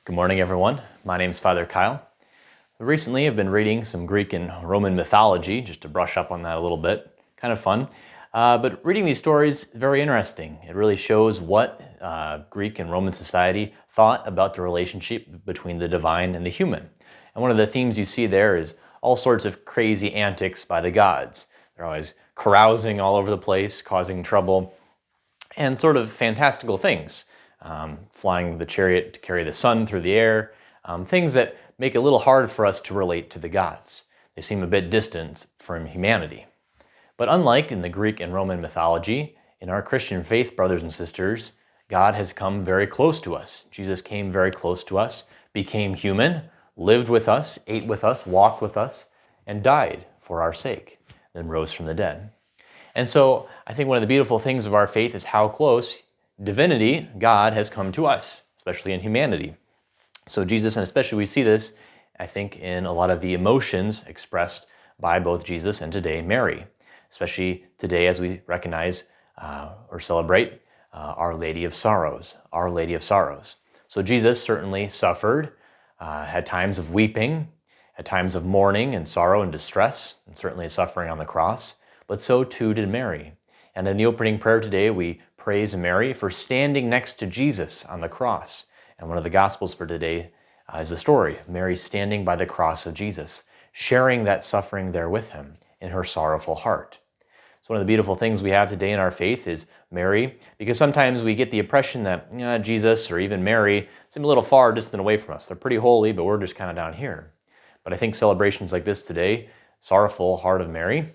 Good morning, everyone. My name is Father Kyle. Recently, I've been reading some Greek and Roman mythology, just to brush up on that a little bit. Kind of fun. But reading these stories, very interesting. It really shows what Greek and Roman society thought about the relationship between the divine and the human. And one of the themes you see there is all sorts of crazy antics by the gods. They're always carousing all over the place, causing trouble, and sort of fantastical things. Flying the chariot to carry the sun through the air, things that make it a little hard for us to relate to the gods. They seem a bit distant from humanity. But unlike in the Greek and Roman mythology, in our Christian faith, brothers and sisters, God has come very close to us. Jesus came very close to us, became human, lived with us, ate with us, walked with us, and died for our sake, then rose from the dead. And so I think one of the beautiful things of our faith is how close divinity, God, has come to us, especially in humanity. So Jesus, and especially we see this, I think, in a lot of the emotions expressed by both Jesus and today Mary, especially today as we recognize or celebrate Our Lady of Sorrows, Our Lady of Sorrows. So Jesus certainly suffered, had times of weeping, had times of mourning and sorrow and distress, and certainly suffering on the cross, but so too did Mary. And in the opening prayer today, we praise Mary for standing next to Jesus on the cross. And one of the Gospels for today is the story of Mary standing by the cross of Jesus, sharing that suffering there with him in her sorrowful heart. So one of the beautiful things we have today in our faith is Mary, because sometimes we get the impression that Jesus or even Mary seem a little far distant away from us. They're pretty holy, but we're just kind of down here. But I think celebrations like this today, Sorrowful Heart of Mary,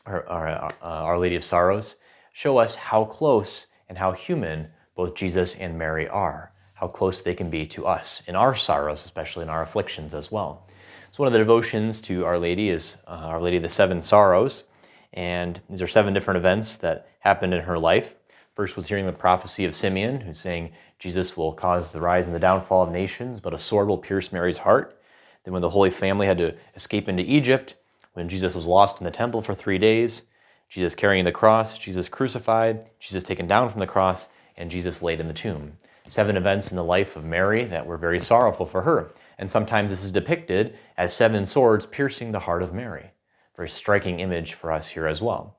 or Our Lady of Sorrows, show us how close and how human both Jesus and Mary are, how close they can be to us in our sorrows, especially in our afflictions as well. So one of the devotions to Our Lady is Our Lady of the Seven Sorrows, and these are 7 different events that happened in her life. First was hearing the prophecy of Simeon, who's saying Jesus will cause the rise and the downfall of nations, but a sword will pierce Mary's heart. Then when the Holy Family had to escape into Egypt, when Jesus was lost in the temple for 3 days, Jesus carrying the cross, Jesus crucified, Jesus taken down from the cross, and Jesus laid in the tomb. 7 events in the life of Mary that were very sorrowful for her. And sometimes this is depicted as 7 swords piercing the heart of Mary. Very striking image for us here as well.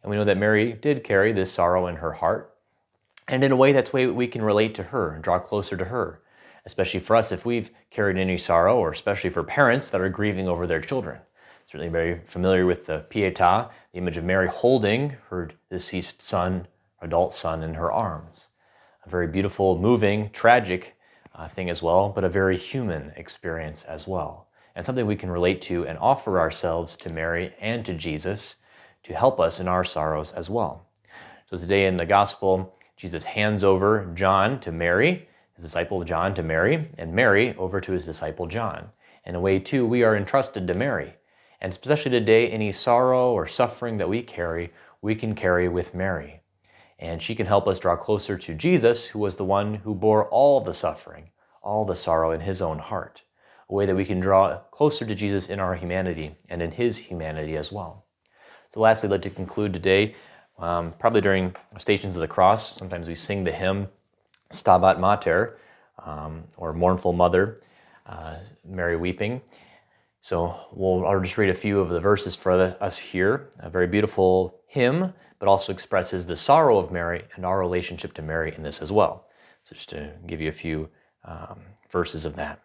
And we know that Mary did carry this sorrow in her heart. And in a way, that's the way we can relate to her and draw closer to her. Especially for us, if we've carried any sorrow, or especially for parents that are grieving over their children. Certainly very familiar with the Pietà, the image of Mary holding her deceased son, adult son, in her arms. A very beautiful, moving, tragic thing as well, but a very human experience as well. And something we can relate to and offer ourselves to Mary and to Jesus to help us in our sorrows as well. So today in the Gospel, Jesus hands over John to Mary, his disciple John to Mary, and Mary over to his disciple John. In a way, too, we are entrusted to Mary. And especially today, any sorrow or suffering that we can carry with Mary. And she can help us draw closer to Jesus, who was the one who bore all the suffering, all the sorrow in his own heart. A way that we can draw closer to Jesus in our humanity and in his humanity as well. So lastly, I'd like to conclude today, probably during Stations of the Cross. Sometimes we sing the hymn Stabat Mater, or Mournful Mother, Mary Weeping. So I'll just read a few of the verses for us here. A very beautiful hymn, but also expresses the sorrow of Mary and our relationship to Mary in this as well. So just to give you a few verses of that.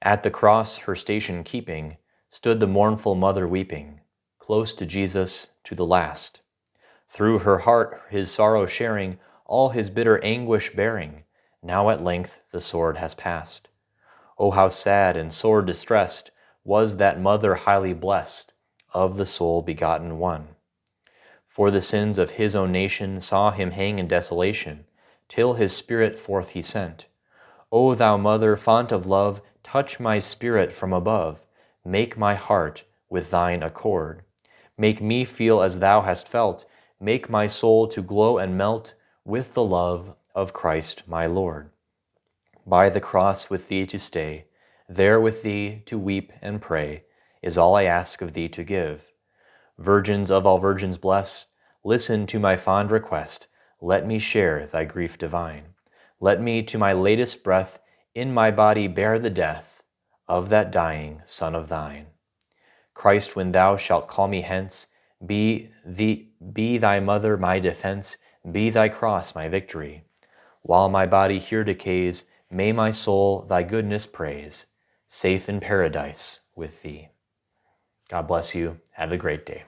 At the cross, her station keeping, stood the mournful mother weeping, close to Jesus to the last. Through her heart his sorrow sharing, all his bitter anguish bearing, now at length the sword has passed. Oh, how sad and sore distressed was that mother highly blessed, of the soul begotten one. For the sins of his own nation saw him hang in desolation, till his spirit forth he sent. O thou mother, font of love, touch my spirit from above, make my heart with thine accord. Make me feel as thou hast felt, make my soul to glow and melt with the love of Christ my Lord. By the cross with thee to stay, there with thee to weep and pray, is all I ask of thee to give. Virgins of all virgins bless, listen to my fond request, let me share thy grief divine. Let me to my latest breath in my body bear the death of that dying Son of thine. Christ, when thou shalt call me hence, be thy mother my defense, be thy cross my victory. While my body here decays, may my soul thy goodness praise, safe in paradise with thee. God bless you. Have a great day.